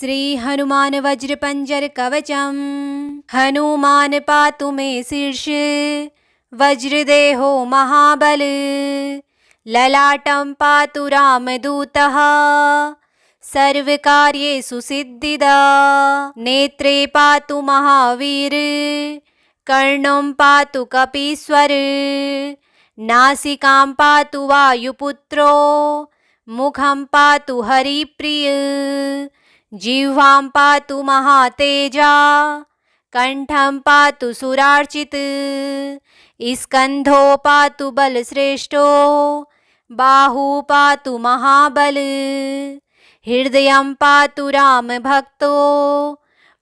श्री हनुमान वज्र पंजर कवचम। हनुमान पातु मे शीर्ष वज्रदेहो महाबल। ललाटं पातु रामदूतः सर्वकार्येषु सिद्धिदा। नेत्रे पातु महावीर कर्णं पातु कपीश्वर। नासिकां पातु वायुपुत्रो मुखं पातु हरिप्रिय। जिह्वां पातु महातेजा कंठं पातु सुरार्चित। स्कंधो पातु बलश्रेष्ठो बाहु पातु महाबल। हृदयं पातु रामभक्तो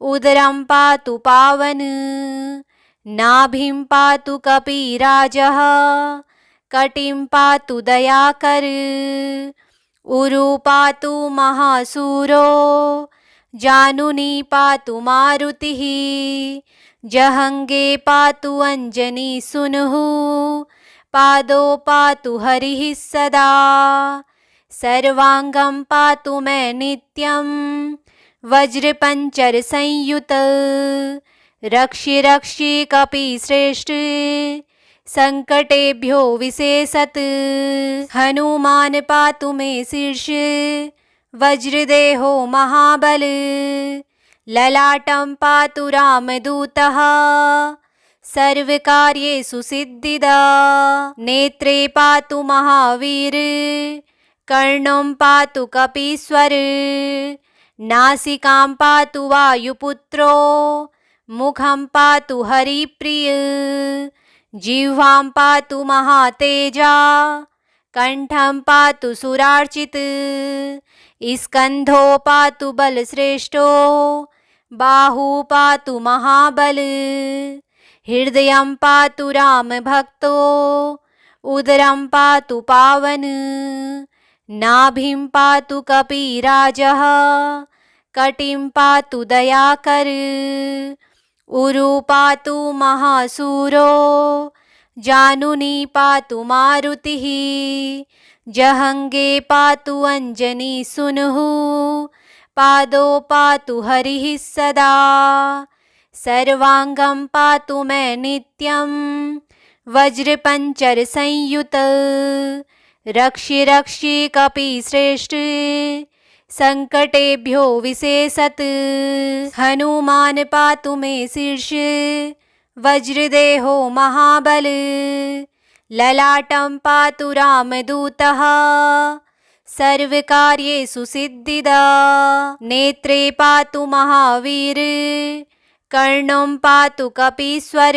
उदरं पातु पावन। नाभिं पातु कपिराजः कटिं पातु दयाकर। उरु पातु महासूरो जानुनी पातु मारुतिः। जहंगे पातु अंजनी सुनुः पादो पातु हरिः सदा। सर्वांगं पातु मे नित्यं वज्रपंचर संयुत। रक्षि रक्षि कपिश्रेष्ठ संकटेभ्यो विशेषत। हनुमान पातु मे शीर्ष वज्रदेहो महाबल। ललाटं पातु रामदूतः सर्वकार्येषु सिद्धिदा। नेत्रे पातु महावीर कर्णं पातु कपीश्वर। नासिकां पातु वायुपुत्रो मुखं पातु हरिप्रिय। जिह्वां पातु महातेजा कंठं पातु सुरार्चित। स्कंधो पातु बलश्रेष्ठो बाहु पातु महाबल। हृदयं पातु रामभक्तो उदरं पातु पावन। नाभिं पातु कपिराजः कटिं पातु दयाकर। उरु पातु महासूरो जानुनी पातु मारुतिः। जहंगे पातु अंजनी सुनुः पादो पातु हरिः सदा। सर्वांगं पातु मे नित्यं वज्रपंचर संयुत। रक्षि रक्षि कपिश्रेष्ठ संकटेभ्यो विशेषत। हनुमान पातु मे शीर्ष वज्रदेहो महाबल। ललाटं पातु रामदूतः सर्वकार्येषु सिद्धिदा। नेत्रे पातु महावीर कर्णं पातु कपीश्वर।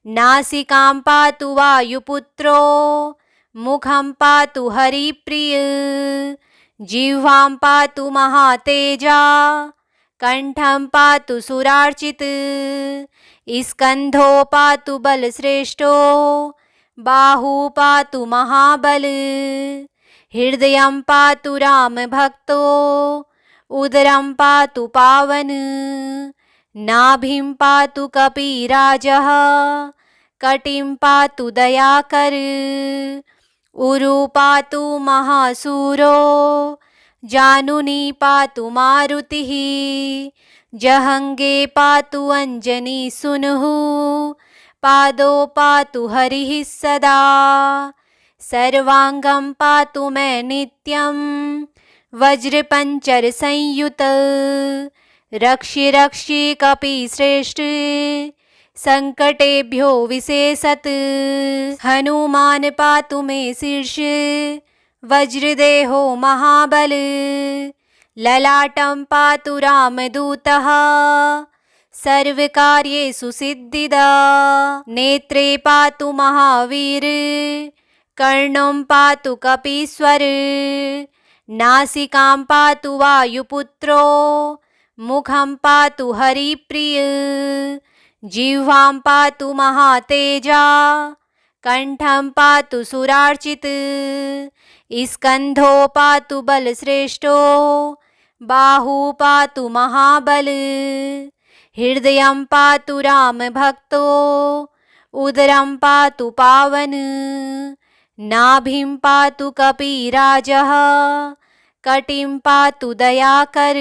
नासिकां पातु वायुपुत्रो मुखं पातु हरिप्रिय। जिह्वां पातु महातेजा कंठं पातु सुरार्चित। स्कंधो पातु बलश्रेष्ठो बाहु पातु महाबल। हृदयं पातु रामभक्तो उदरं पातु पावन। नाभिं पातु कपिराजः कटिं पातु दयाकर। उरु पातु महासूरो जानुनी पातु मारुतिः। जहंगे पातु अंजनी सुनुः पादो पातु हरिः सदा। सर्वांगं पातु मे नित्यं वज्रपंचर संयुत। रक्षि रक्षि कपिश्रेष्ठ संकटेभ्यो विशेषत। हनुमान पातु मे शीर्ष वज्रदेहो महाबल। ललाटं पातु रामदूतः सर्वकार्येषु सिद्धिदा। नेत्रे पातु महावीर कर्णं पातु कपीश्वर। नासिकां पातु वायुपुत्रो मुखं पातु हरिप्रिय। जिह्वां पातु महातेजा कंठं पातु सुरार्चित। स्कंधो पातु बलश्रेष्ठो बाहु पातु महाबल। हृदयं पातु रामभक्तो उदरं पातु पावन। नाभिं पातु कपिराजः कटिं पातु दयाकर।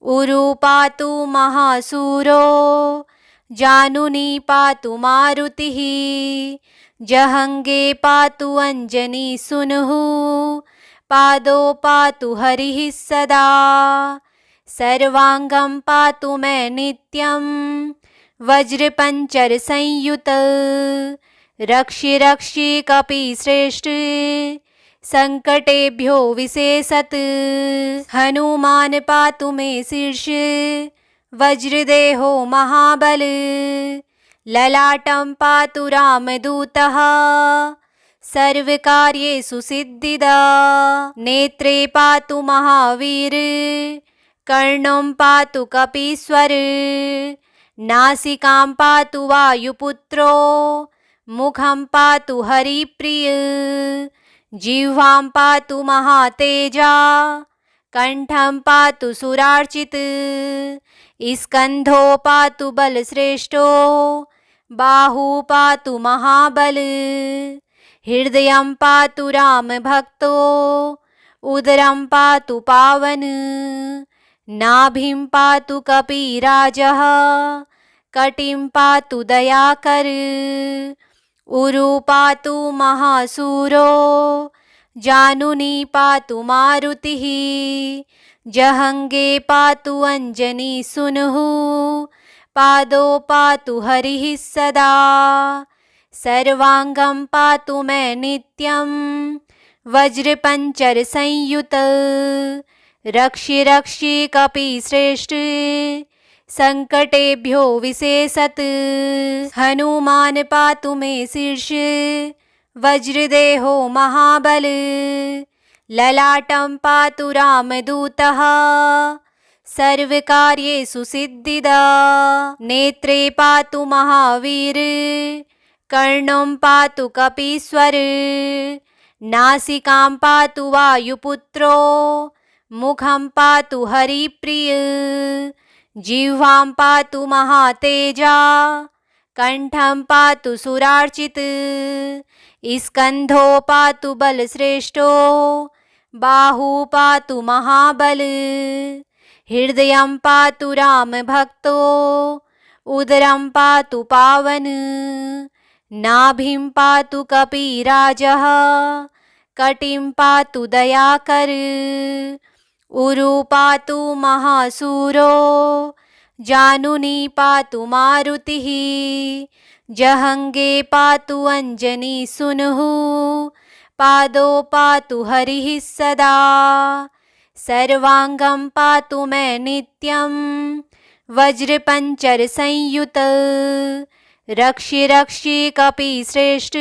उरु पातु महासूरो जानुनी पातु मारुतिः। जहंगे पातु अंजनी सुनुः पादो पातु हरिः सदा। सर्वांगं पातु मे नित्यं वज्रपंचर संयुत। रक्षि रक्षि कपिश्रेष्ठ संकटेभ्यो विशेषत। हनुमान पातु मे शीर्ष वज्रदेहो महाबल। ललाटं पातु रामदूतः सर्वकार्येषु सिद्धिदा। नेत्रे पातु महावीर कर्णं पातु कपीश्वर। नासिकां पातु वायुपुत्रो मुखं पातु हरिप्रिय। जिह्वां पातु महातेजा कंठं पातु सुरार्चित। स्कंधो पातु बलश्रेष्ठो बाहु पातु महाबल। हृदयं पातु रामभक्तो उदरं पातु पावन। नाभिं पातु कपिराजः कटिं पातु दयाकर। उरु पातु महासूरो जानुनी पातु मारुतिः। जहंगे पातु अंजनी सुनुः पादो पातु हरिः सदा। सर्वांगं पातु मे नित्यं वज्रपंचर संयुत। रक्षि रक्षि कपिश्रेष्ठ संकटेभ्यो विशेषत। हनुमान पातु मे शीर्ष वज्रदेहो महाबल। ललाटं पातु रामदूतः सर्वकार्येषु सिद्धिदा। नेत्रे पातु महावीर कर्णं पातु कपीश्वर। नासिकां पातु वायुपुत्रो मुखं पातु हरिप्रिय। जिह्वां पातु महातेजा कंठं पातु सुरार्चित। स्कंधो पातु बलश्रेष्ठो बाहु पातु महाबल। हृदयं पातु रामभक्तो उदरं पातु पावन। नाभिं पातु कपिराजः कटिं पातु दयाकर। उरु पातु महासूरो जानुनी पातु मारुतिः। जहंगे पातु अंजनी सुनुः पादो पातु हरिः सदा। सर्वांगं पातु मे नित्यं वज्रपंचर संयुत। रक्षि रक्षि कपिश्रेष्ठ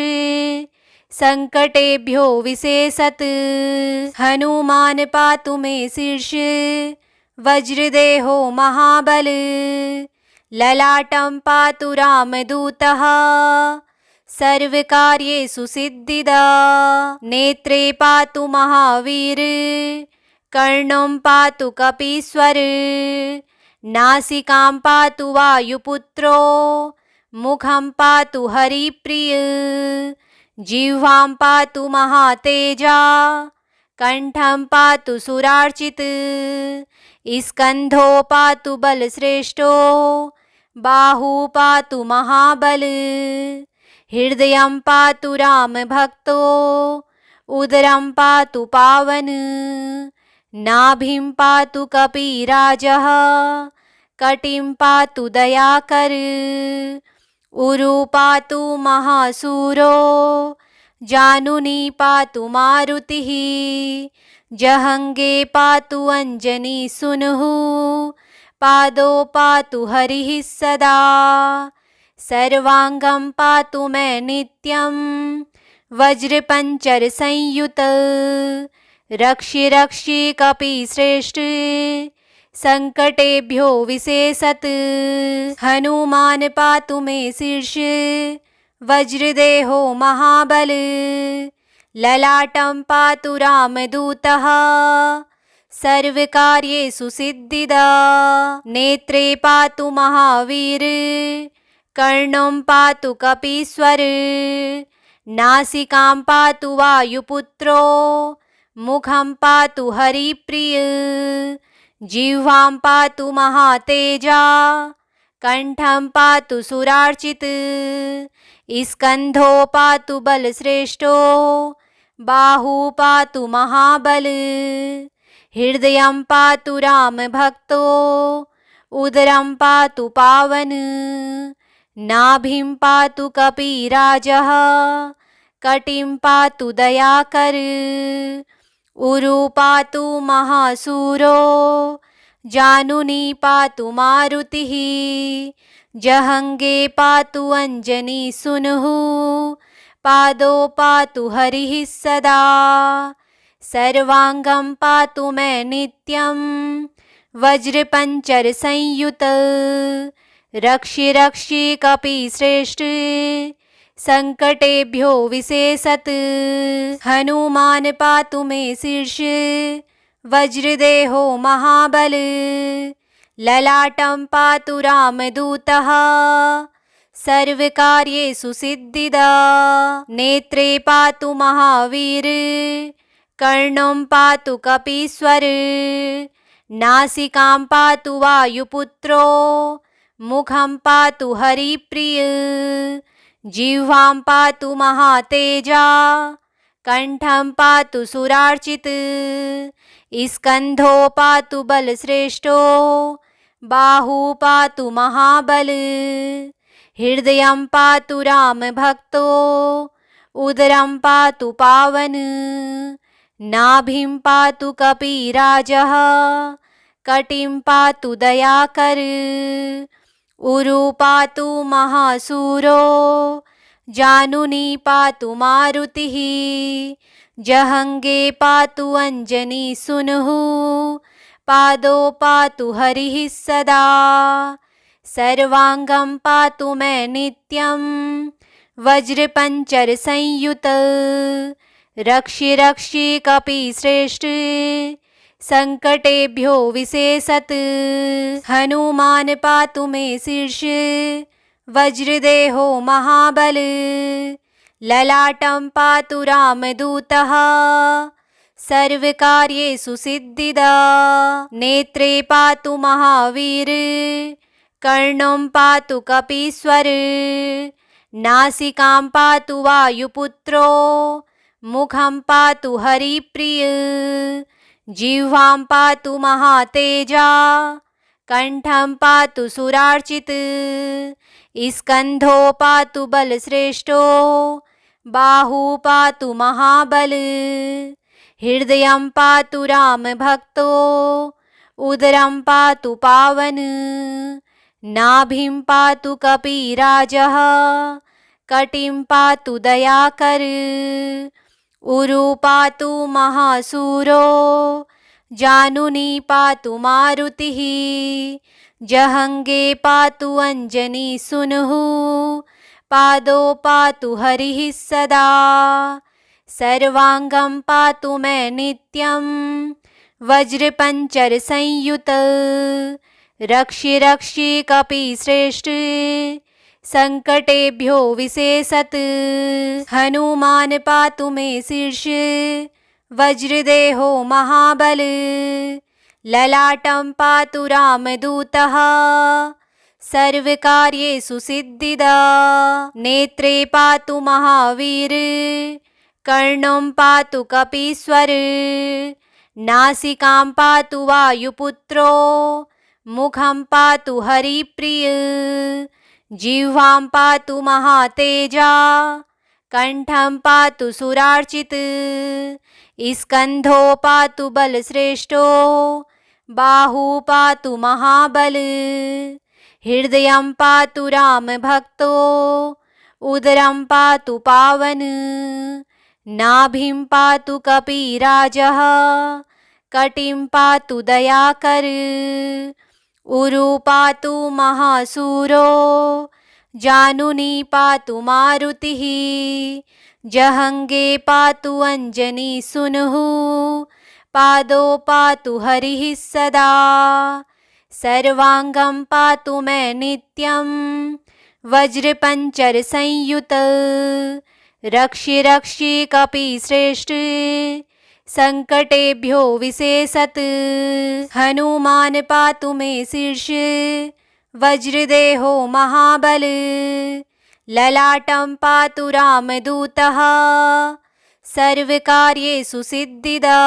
संकटेभ्यो विशेषत। हनुमान पातु मे शीर्ष वज्रदेहो महाबल। ललाटं पातु रामदूतः सर्वकार्येषु सिद्धिदा। नेत्रे पातु महावीर कर्णं पातु कपीश्वर। नासिकां पातु वायुपुत्रो मुखं पातु हरिप्रिय। जिह्वां पातु महातेजा कंठं पातु सुरार्चित। स्कंधो पातु बलश्रेष्ठो बाहु पातु महाबल। हृदयं पातु रामभक्तो उदरं पातु पावन। नाभिं पातु कपिराजः कटिं पातु दयाकर। उरु पातु महासूरो जानुनी पातु मारुतिः। जहंगे पातु अंजनी सुनुः पादो पातु हरिः सदा। सर्वांगं पातु मे नित्यं वज्रपंचर संयुत। रक्षि रक्षि कपिश्रेष्ठ संकटेभ्यो विशेषत। हनुमान पातु मे शीर्ष वज्रदेहो महाबल। ललाटं पातु रामदूतः सर्वकार्येषु सिद्धिदा। नेत्रे पातु महावीर कर्णं पातु कपीश्वर। नासिकां पातु वायुपुत्रो मुखं पातु हरिप्रिय, जिह्वां पातु महातेजा, कंठं पातु सुरार्चित, स्कंधो पातु बलश्रेष्ठो, बाहु पातु महाबल, हृदयं पातु रामभक्तो, उदरं पातु पावन, नाभिं पातु कपिराजः, कटिं पातु दयाकर, उरु पातु महासूरो, जानुनी पातु मारुतिः, जहंगे पातु अंजनी सुनुः, पादो पातु हरिः सदा, सर्वांगं पातु मे नित्यं, वज्रपंचर संयुत, रक्षि रक्षि कपिश्रेष्ठ, संकटेभ्यो विशेषत, हनुमान पातु मे शीर्ष, वज्रदेहो महाबल, ललाटं पातु रामदूतः, सर्वकार्येषु सिद्धिदा, नेत्रे पातु महावीर, कर्णं पातु कपीश्वर, नासिकां पातु वायुपुत्रो, मुखं पातु हरिप्रिय, जिह्वां पातु महातेजा, कंठं पातु सुरार्चित, स्कंधो पातु बलश्रेष्ठो, बाहु पातु महाबल, हृदयं पातु रामभक्तो, उदरं पातु पावन, नाभिं पातु कपिराजः, कटिं पातु दयाकर, उरु पातु महासूरो, जानुनी पातु मारुतिः, जहंगे पातु अंजनी सुनुः, पादो पातु हरिः सदा, सर्वांगं पातु मे नित्यं, वज्रपंचर संयुत, रक्षि रक्षि कपिश्रेष्ठ, संकटेभ्यो विशेषत, हनुमान पातु मे शीर्ष, वज्रदेहो महाबल, ललाटं पातु रामदूतः, सर्वकार्येषु सिद्धिदा, नेत्रे पातु महावीर, कर्णं पातु कपीश्वर, नासिकां पातु वायुपुत्रो, मुखं पातु हरिप्रिय, जिह्वां पातु महातेजा, कंठं पातु सुरार्चित, स्कंधो पातु बलश्रेष्ठो, बाहु पातु महाबल, हृदयं पातु रामभक्तो, उदरं पातु पावन, नाभिं पातु कपिराजः, कटिं पातु दयाकर, उरु पातु महासूरो, जानुनी पातु मारुतिः, जहंगे पातु अंजनी सुनुः, पादो पातु हरिः सदा, सर्वांगं पातु मे नित्यं, वज्रपंचर संयुत, रक्षि रक्षि कपिश्रेष्ठ, संकटेभ्यो विशेषत, हनुमान पातु मे शीर्ष, वज्रदेहो महाबल, ललाटं पातु रामदूतः, सर्वकार्येषु सिद्धिदा, नेत्रे पातु महावीर, कर्णं पातु कपीश्वर, नासिकां पातु वायुपुत्रो, मुखं पातु हरिप्रिय, जिह्वां पातु महातेजा, कंठं पातु सुरार्चित, स्कंधो पातु बलश्रेष्ठो, बाहु पातु महाबल, हृदयं पातु रामभक्तो, उदरं पातु पावन, नाभिं पातु कपिराजः, कटिं पातु दयाकर, उरु पातु महासूरो, जानुनी पातु मारुतिः, जहंगे पातु अंजनी सुनुः, पादो पातु हरिः सदा, सर्वांगं पातु मे नित्यं, वज्रपंचर संयुत, रक्षि रक्षि कपिश्रेष्ठ, संकटेभ्यो विशेषत। हनुमान पातु मे शीर्ष वज्रदेहो महाबल। ललाटं पातु रामदूतः सर्वकार्येषु सिद्धिदा।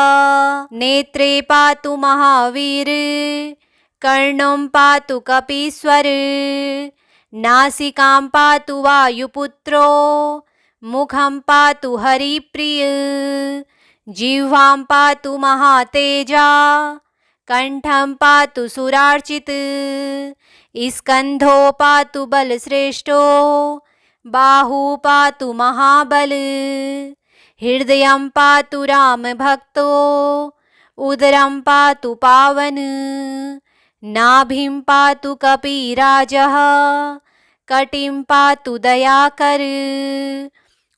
नेत्रे पातु महावीर कर्णं पातु कपीश्वर। नासिकां पातु वायुपुत्रो मुखं पातु हरिप्रिय। जिह्वां पातु महातेजा कंठं पातु सुरार्चित। स्कंधो पातु बलश्रेष्ठो बाहु पातु महाबल। हृदयं पातु रामभक्तो उदरं पातु पावन। नाभिं पातु कपिराजः कटिं पातु दयाकर।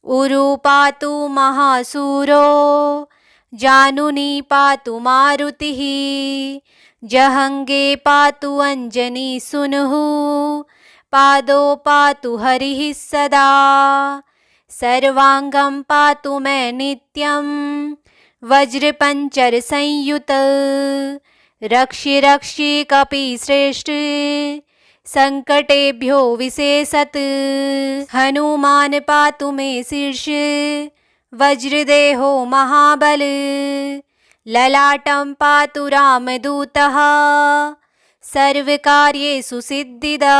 उरु पातु महासूरो जानुनी पातु मारुतिः। जहंगे पातु अंजनी सुनुः पादो पातु हरिः सदा। सर्वांगं पातु मे नित्यं वज्रपंचर संयुत। रक्षि रक्षि कपिश्रेष्ठ संकटेभ्यो विशेषत। हनुमान पातु मे शीर्ष वज्रदेहो महाबल। ललाटं पातु रामदूतः सर्वकार्येषु सिद्धिदा।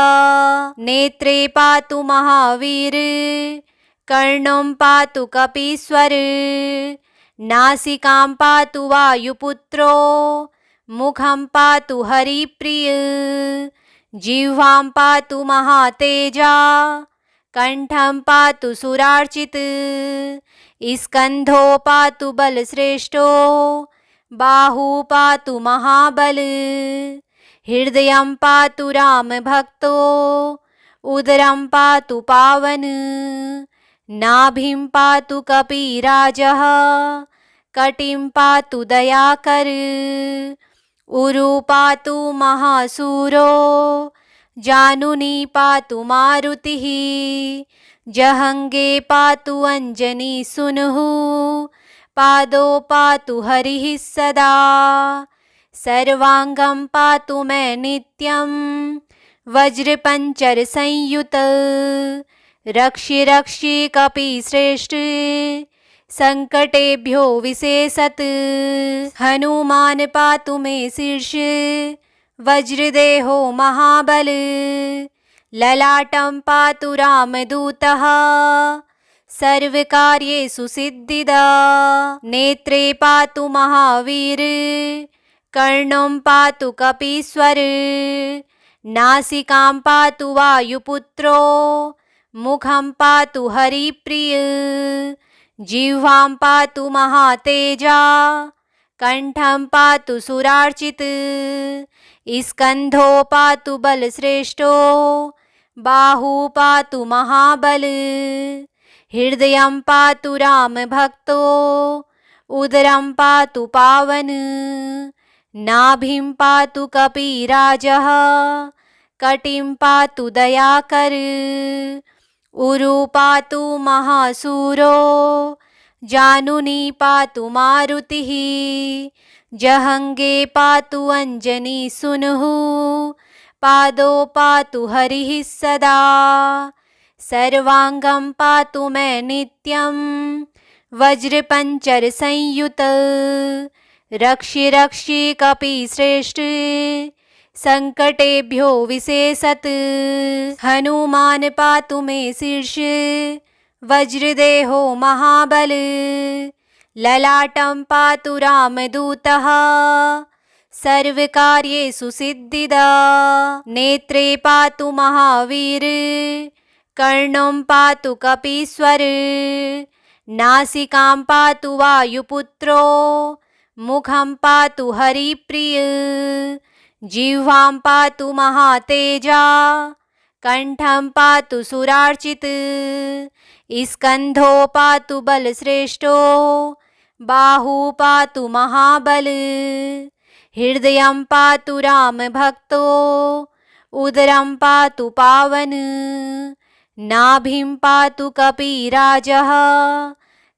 नेत्रे पातु महावीर कर्णं पातु कपीश्वर। नासिकां पातु वायुपुत्रो मुखं पातु हरिप्रिय। जिह्वां पातु महातेजा कंठं पातु सुरार्चित। स्कंधो पातु बलश्रेष्ठो बाहु पातु महाबल। हृदयं पातु रामभक्तो उदरं पातु पावन। नाभिं पातु कपिराजः कटिं पातु दयाकर। उरु पातु महासूरो जानुनी पातु मारुतिः। जहंगे पातु अंजनी सुनुः पादो पातु हरिः सदा। सर्वांगं पातु मे नित्यं वज्रपंचर संयुत। रक्षि रक्षि कपिश्रेष्ठ संकटेभ्यो विशेषत। हनुमान पातु मे शीर्ष वज्रदेहो महाबल। ललाटं पातु रामदूतः सर्वकार्येषु सिद्धिदा। नेत्रे पातु महावीर कर्णं पातु कपीश्वर। नासिकां पातु वायुपुत्रो मुखं पातु हरिप्रिय। जिह्वां पातु महातेजा कंठं पातु सुरार्चित। स्कंधो पातु बलश्रेष्ठो बाहु पातु महाबल। हृदयं पातु रामभक्तो उदरं पातु पावन। नाभिं पातु कपिराजः कटिं पातु दयाकर। उरु पातु महासूरो जानुनी पातु मारुतिः। जहंगे पातु अंजनी सुनुः पादो पातु हरिः सदा। सर्वांगं पातु मे नित्यं वज्रपंचर संयुत। रक्षि रक्षि कपिश्रेष्ठ संकटेभ्यो विशेषत। हनुमान पातु मे शीर्ष वज्रदेहो महाबल। ललाटं पातु रामदूतः सर्वकार्येषु सिद्धिदा। नेत्रे पातु महावीर कर्णं पातु कपीश्वर। नासिकां पातु वायुपुत्रो मुखं पातु हरिप्रिय। जिह्वां पातु महातेजा कंठं पातु सुरार्चित। स्कंधो पातु बलश्रेष्ठो बाहु पातु महाबल। हृदयं पातु रामभक्तो उदरं पातु पावन। नाभिं पातु कपिराजः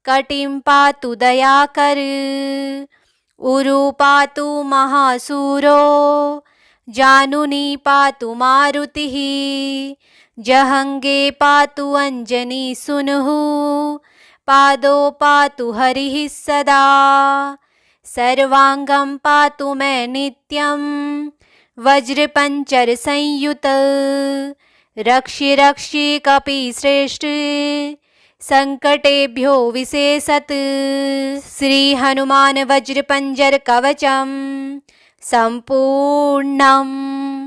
कटिं पातु दयाकर। उरु पातु महासूरो जानुनी पातु मारुतिः। जहंगे पातु अंजनी सुनुः पादो पातु हरिः सदा। सर्वांगं पातु मे नित्यं वज्रपंचर संयुत। रक्षि रक्षि कपिश्रेष्ठ संकटेभ्यो विशेषत। श्री हनुमान वज्रपंजर कवचम संपूर्णम्।